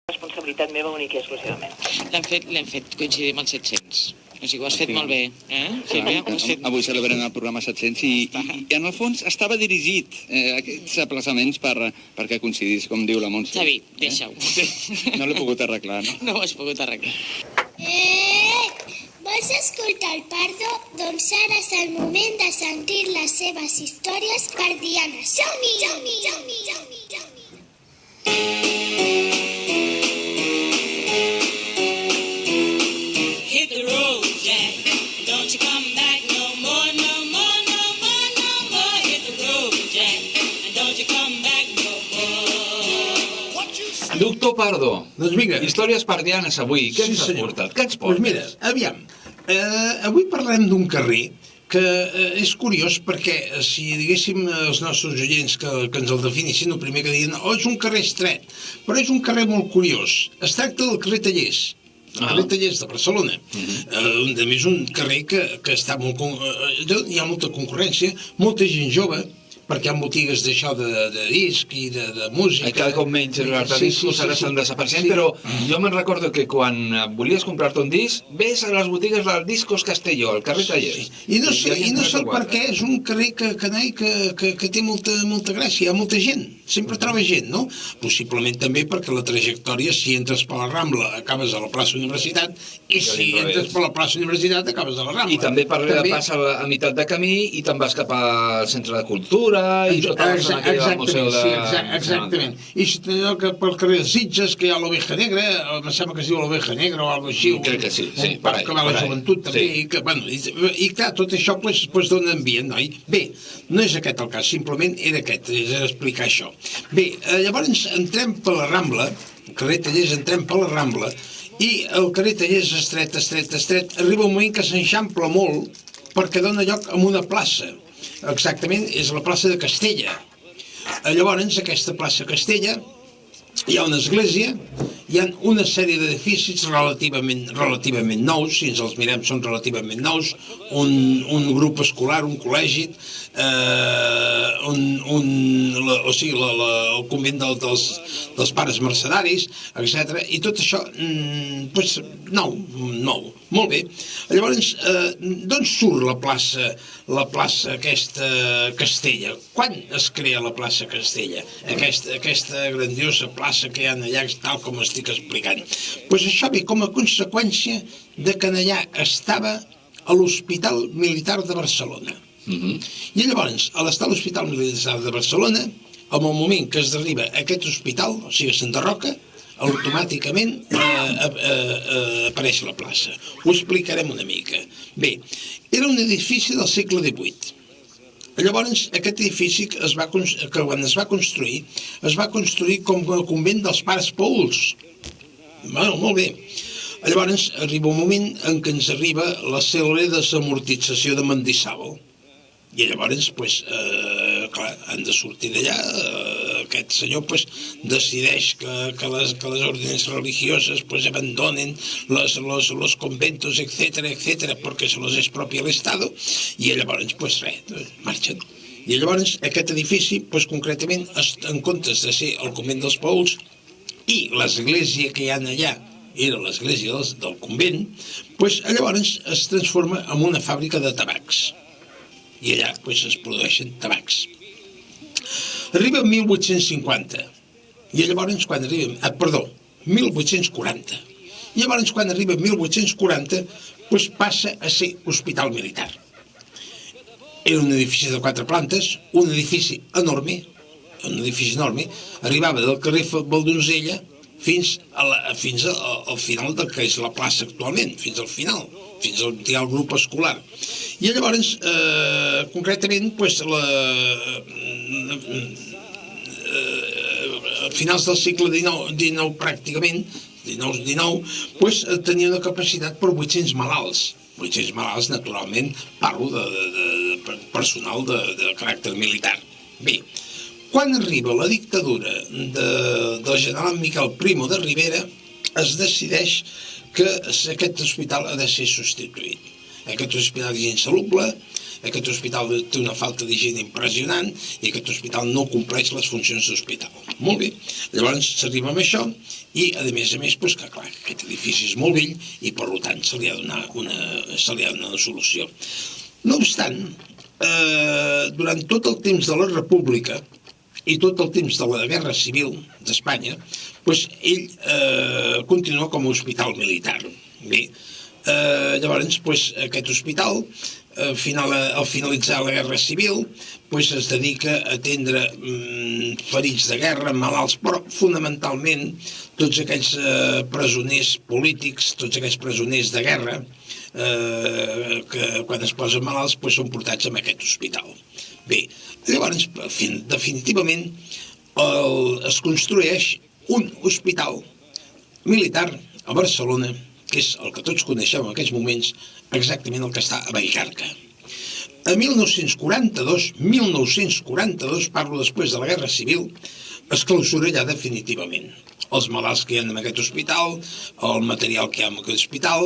responsabilitat meva única i exclusivament. L'hem fet coincidir amb els 700. O sigui, ho has fet molt bé, Sílvia? Avui celebrem el programa 700 i en el fons estava dirigit aquests aplaçaments perquè coincidís, com diu la Montse. Xavi, deixa-ho. No l'he pogut arreglar, no? No ho has pogut arreglar. Vols escoltar el Pardo? Doncs ara és el moment de sentir les seves històries pardianes. Som-hi! Som-hi! Som-hi! Som-hi! Hit the road, Jack. Don't you come back no more, no more, no more, no more. Hit the road, Jack. And don't you come back no more. Doctor Pardo, doncs vinga. Històries pardianes avui. Què ens has portat? Què ens portes? Doncs mira, aviam, avui parlarem d'un carrer que és curiós perquè si diguéssim els nostres oients que ens el definissin, el primer que diuen és un carrer estret, però és un carrer molt curiós. Es tracta del carrer Tallers, el carrer Tallers de Barcelona. A més, un carrer que està molt... hi ha molta concurrència, molta gent jove, perquè hi ha botigues d'això de disc i de música. Cada cop menys els discos ara estan desapareixent, però jo me'n recordo que quan volies comprar-te un disc, ves a les botigues dels Discos Castelló, al carrer Tallers. I no sé el per què, és un carrer que té molta gràcia, hi ha molta gent, sempre troba gent, no? Possiblement també perquè la trajectòria, si entres per la Rambla, acabes a la plaça Universitat, i si entres per la plaça Universitat, acabes a la Rambla. I també pas a meitat de camí i te'n vas cap al Centre de Cultura, i tota la zona que hi ha al Museu de... Exactament. I si teniu que pel carrer de Sitges, que hi ha l'Oveja Negra, em sembla que es diu l'Oveja Negra o alguna cosa així. Crec que sí. Un parc que va a la joventut, també. I clar, tot això dona ambient, noi? Bé, no és aquest el cas, simplement era aquest, és explicar això. Bé, llavors entrem per la Rambla, el carrer Tallers entrem per la Rambla, i el carrer Tallers estret, arriba un moment que s'enxampla molt perquè dona lloc a una plaça. Exactament, és la plaça de Castella. Llavors, aquesta plaça Castella, hi ha una església, hi ha una sèrie d'edificis relativament nous, si ens els mirem són relativament nous, un grup escolar, un col·legi, el convent dels pares mercedaris, etc. I tot això, nou, molt bé. Llavors, d'on surt la plaça aquesta Castella? Quan es crea la plaça Castella? Aquesta grandiosa plaça que hi ha allà, tal com estic explicant. Doncs això ve com a conseqüència de que allà estava a l'Hospital Militar de Barcelona. I llavors, a l'estar a l'Hospital Militar de Barcelona, en el moment que es derriba aquest hospital, o sigui, s'enderroca, automàticament apareix la plaça. Ho explicarem una mica. Bé, era un edifici del segle XVIII. Llavors, aquest edifici, quan es va construir com a convent dels pares Pauls. Molt bé. Llavors, arriba un moment en què ens arriba la cèlebre desamortització de Mendizábal. I llavors, clar, han de sortir d'allà. Aquest senyor decideix que les órdenes religioses abandonen los conventos, etcétera, porque se los expropia el Estado, i llavors, marxen. I llavors, aquest edifici, concretament, en comptes de ser el convent dels Pauls, i l'església que hi ha allà era l'església del convent, llavors es transforma en una fàbrica de tabacs. I allà es produeixen tabacs. Arriba 1850, i llavors quan arriba... 1840. I llavors quan arriba 1840, passa a ser hospital militar. Era un edifici de 4 plantes, un edifici enorme, arribava del carrer Valdonzella fins al final del que és la plaça actualment, fins al final, fins on hi ha el grup escolar. I llavors, concretament, a finals del segle XIX pràcticament, 19, tenia una capacitat per 800 malalts. 800 malalts, naturalment, parlo de personal de caràcter militar. Bé, quan arriba la dictadura del general Miquel Primo de Rivera, es decideix que aquest hospital ha de ser substituït. Aquest hospital és insalubre, aquest hospital té una falta d'higiene impressionant i aquest hospital no compleix les funcions d'hospital. Molt bé, llavors s'arriba amb això I, a més, doncs, que clar, aquest edifici és molt vell i, per tant, se li ha de donar una solució. No obstant, durant tot el temps de la República i tot el temps de la Guerra Civil d'Espanya, doncs ell continua com a hospital militar. Bé, llavors, doncs, aquest hospital, al finalitzar la Guerra Civil, doncs es dedica a atendre ferits de guerra, malalts, però fonamentalment tots aquells presoners polítics, tots aquells presoners de guerra, que quan es posen malalts doncs són portats a aquest hospital. Bé, llavors, definitivament, es construeix un hospital militar a Barcelona, que és el que tots coneixem en aquests moments, exactament el que està a Vallcarca. A 1942, parlo després de la Guerra Civil, es clausura ja definitivament. Els malalts que hi ha en aquest hospital, el material que hi ha en aquest hospital,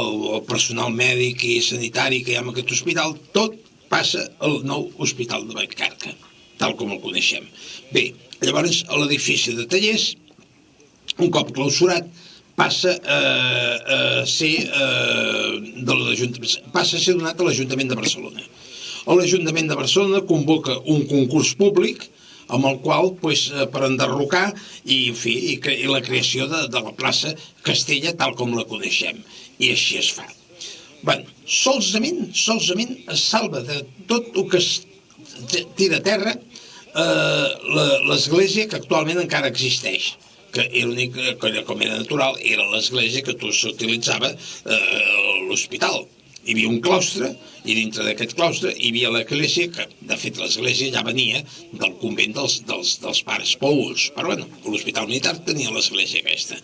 el personal mèdic i sanitari que hi ha en aquest hospital, tot passa al nou hospital de Vallcarca, tal com el coneixem. Bé, llavors l'edifici de tallers, un cop clausurat, passa a ser donat a l'Ajuntament de Barcelona. L'Ajuntament de Barcelona convoca un concurs públic amb el qual, per enderrocar i la creació de la plaça Castella tal com la coneixem. I així es fa. Bé, solament es salva de tot el que es tira a terra l'església que actualment encara existeix, que era l'únic, com era natural, era l'església que s'utilitzava a l'hospital. Hi havia un claustre, i dintre d'aquest claustre hi havia l'església, que de fet l'església ja venia del convent dels pares Paüls, però bueno, l'hospital militar tenia l'església aquesta.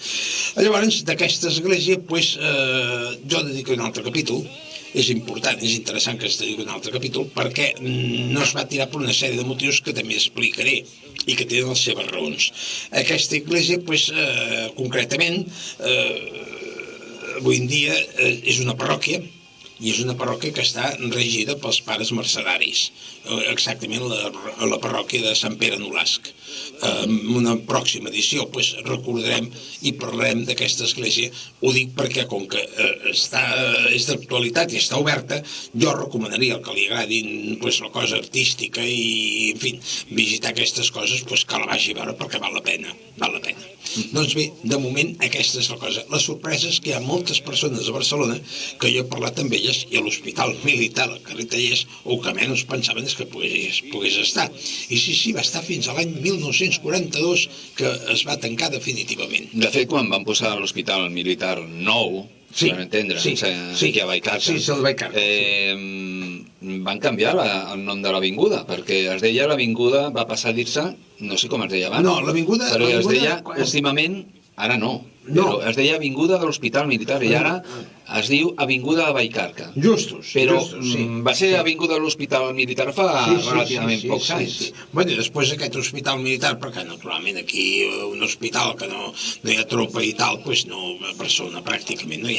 Llavors, d'aquesta església, jo dedico un altre capítol. És important, és interessant que es dediqui un altre capítol, perquè no es va tirar per una sèrie de motius que també explicaré i que tenen les seves raons. Aquesta església, concretament, avui en dia és una parròquia, i és una parròquia que està regida pels pares mercedaris, exactament la parròquia de Sant Pere Nolasc. En una pròxima edició recordarem i parlarem d'aquesta església. Ho dic perquè, com que és d'actualitat i està oberta, jo recomanaria al que li agradi la cosa artística i, en fi, visitar aquestes coses, que la vagi a veure perquè val la pena. Doncs bé, de moment aquesta és la cosa. La sorpresa és que hi ha moltes persones a Barcelona que jo he parlat amb elles i a l'hospital militar al carrer Tallers el que menys pensaven és que pogués estar. I sí, va estar fins a l'any 1942 que es va tancar definitivament. De fet, quan van posar l'hospital militar nou, per entendre, aquí a Vallcarca, van canviar el nom de l'avinguda, perquè es deia l'avinguda, va passar a dir-se, no sé com es deia abans, però es deia últimament, ara no, però es deia Avinguda de l'Hospital Militar i ara es diu Avinguda de Vallcarca. Justos. Però va ser Avinguda de l'Hospital Militar fa relativament pocs anys. Bé, i després aquest hospital militar, perquè naturalment aquí un hospital que no hi ha tropa i tal, no, Barcelona pràcticament no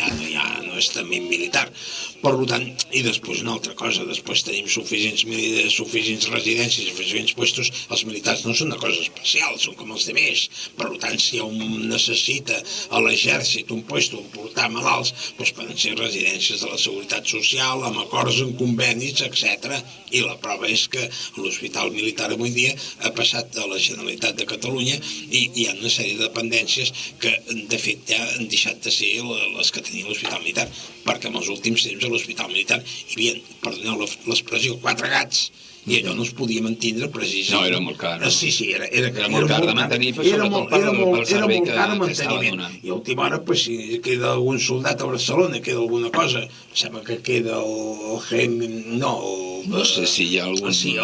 és també militar. Per tant, i després una altra cosa, després tenim suficients residències, suficients puestos, els militars no són una cosa especial, són com els demés. Per tant, si un necessita a l'exèrcit un puesto on portar malalts, poden ser residències de la Seguretat Social, amb acords, amb convenis, etc. I la prova és que l'hospital militar avui en dia ha passat a la Generalitat de Catalunya i hi ha una sèrie de dependències que, de fet, ja han deixat de ser les que tenia l'hospital militar, perquè en els últims temps a l'hospital militar hi havia, perdoneu l'expressió, 4 gats, i allò no es podia mantindre precisament. No, era molt car. Sí, era molt car de mantenir, però sobretot pel servei que estava donant. I a última hora, si queda algun soldat a Barcelona, queda alguna cosa, sembla que queda el GEM, no sé si hi ha algun... Sí,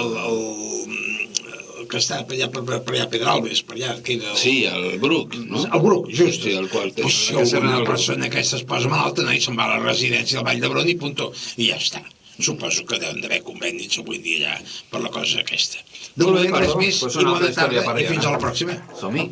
que està per allà a Pedralbes, per allà queda... Sí, el Bruc, no? El Bruc, just. Sí, el qual té... Si alguna persona aquesta es posa malalta, no, i se'n va a la residència del Vall d'Hebron i puntó, i ja està. Suposo que deuen d'haver convenis avui dia ja per la cosa aquesta. De moment res més, i bona tarda, i fins a la pròxima. Som-hi.